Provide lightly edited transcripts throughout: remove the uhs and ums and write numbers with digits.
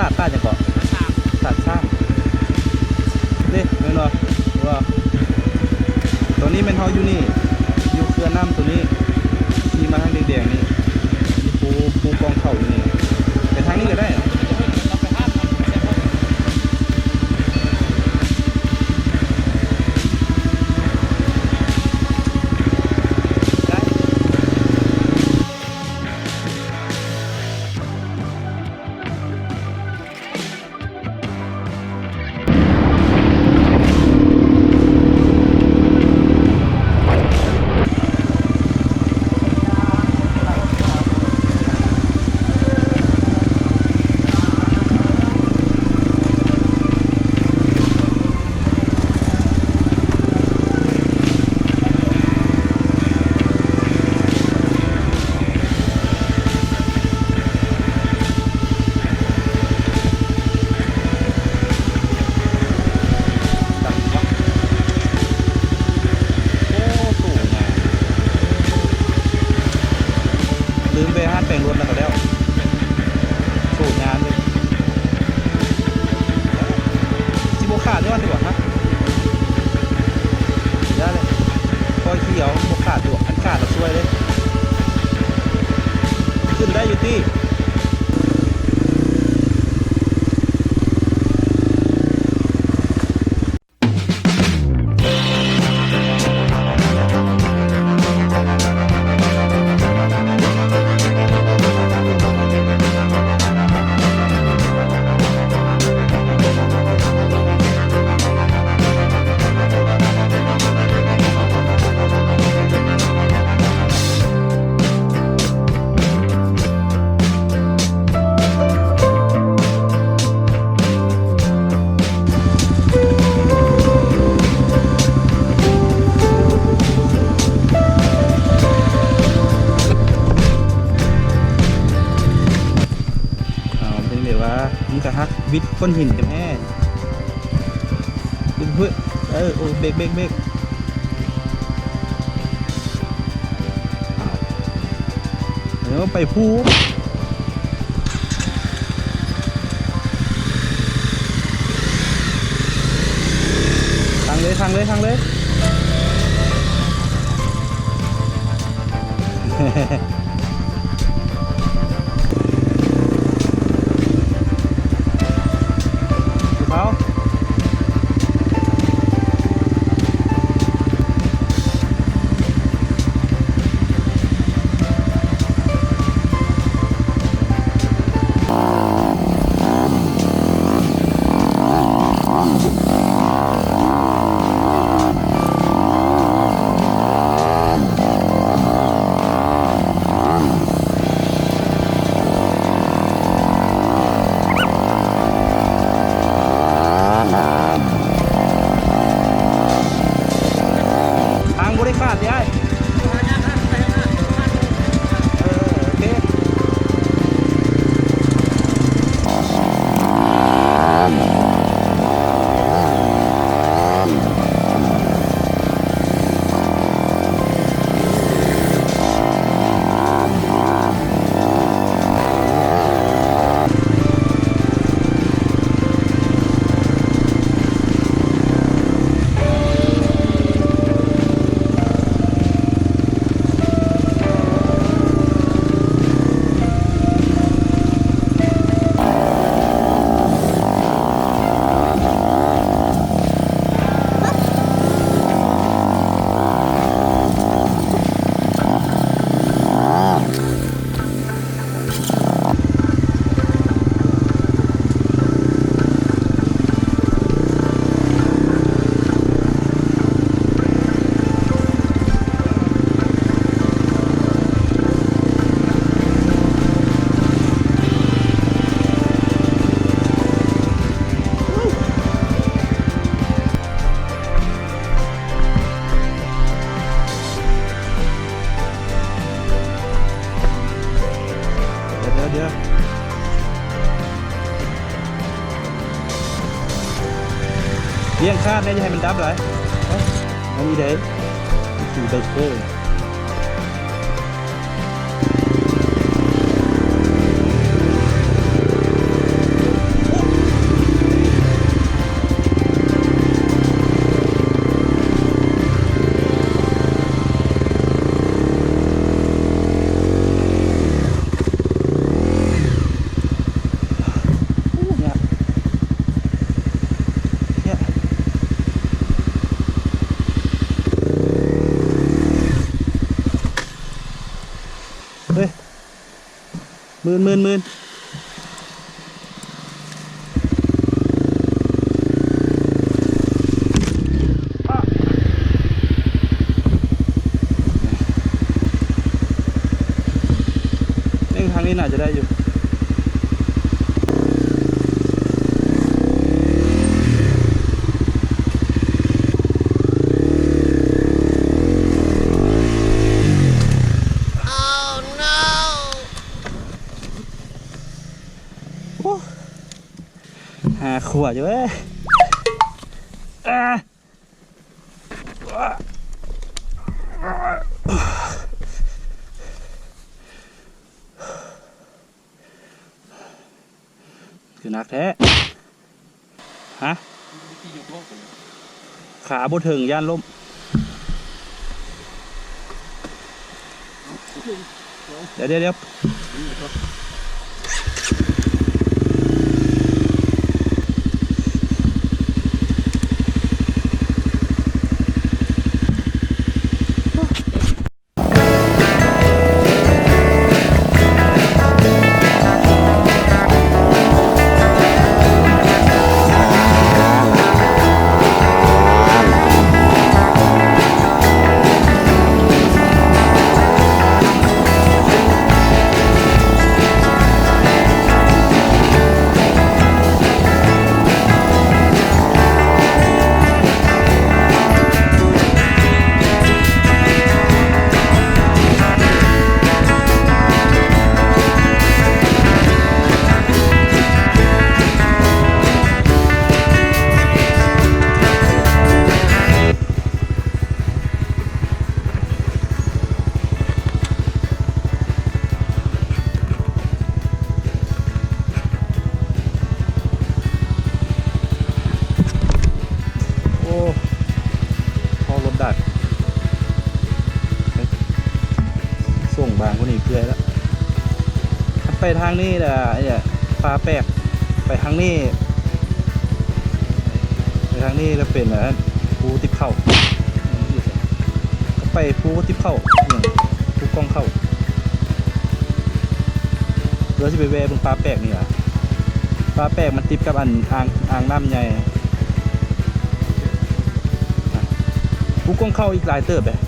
ศาสตร์อย่างก่อนศาสตร์สร้างนี่แม่นบ่ว่าตัวนี้เป็นเฮาอยู่นี่อยู่เครือน้ำตัวนี้ที่มาทางแดงๆนี่ปูกองเข่าอยู่นี่ไปทางนี้ก็ได้ลืมไปห้านแปลงรถแล้วก็แล้วสูตรงานเลยจิโบขาดด้วยดีกว่าฮะได้เลยคอยเขียวโบขาดด้วยอันขาดเราช่วยเลยขึ้นได้อยู่ที่นี่ก็ฮักวิดก้นหินกันแน่เพื่อโอ้เบรกเดี๋ยวไปพูทางเลยขาดได้เลี้ยงคาดเนี่ยจะให้มันดับเลยอันนี้เด้คือเด็กเลย มื่นนี่ทางนี้น่าจะได้อยู่ขวดอยู่เว้ยคือนักแท้ฮะขาบนถึงย่านล้มเดี๋ยวส่งบางคนนี้เพื่อแล้วไปทางนี้นะเนี่ยปลาแปลกไปทางนี้แล้วเป็นนะปูติบเข่าก็ไปปูติบเข่าปูกองเข่าเราจะไปแวะบนปลาแปลกนี่อ่ะปลาแปลกมันติดกับอ่างน้ำใหญ่ปูกองเข่าอีกหลายเติบเลย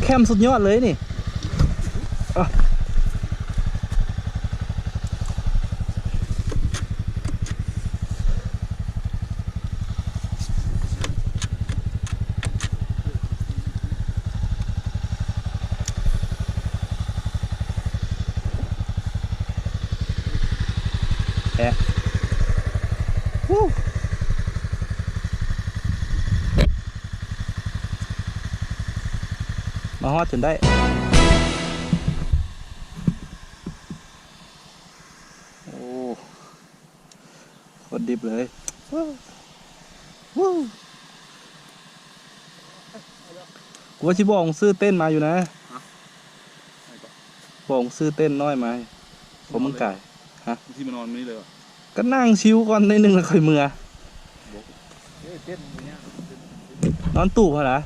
แคมสุดยอดเลยนี่แอะมาฮอดจนได้โอ้โคตรดิบเลยกูว่าชิบอกซื้อเต้นมาอยู่นะบอกซื้อเต้นน้อยมาผมมึงไก่ฮะที่มานอนนี่เลยก็นั่งชิวก่อนในหนึ่งแล้วค่อยเมื่อนอนตู่เหรอ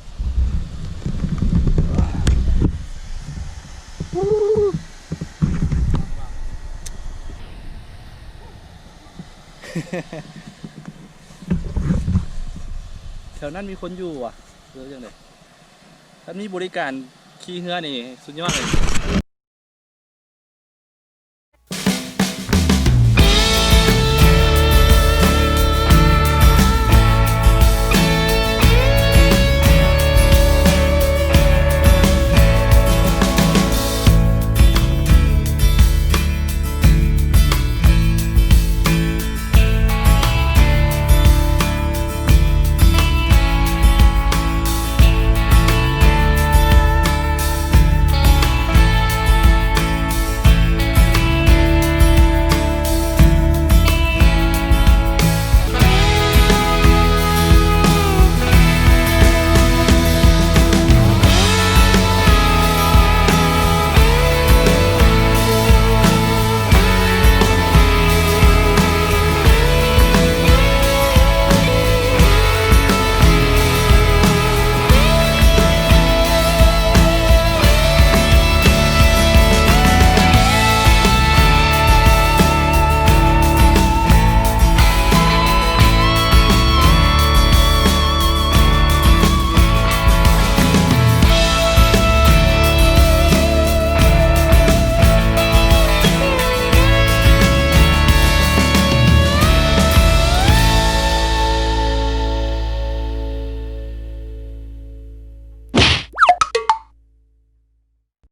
แถวนั้นมีคนอยู่อ่ะเออจังได๋ถ้ามีบริการขี่เรือนี่สุดยอดเลย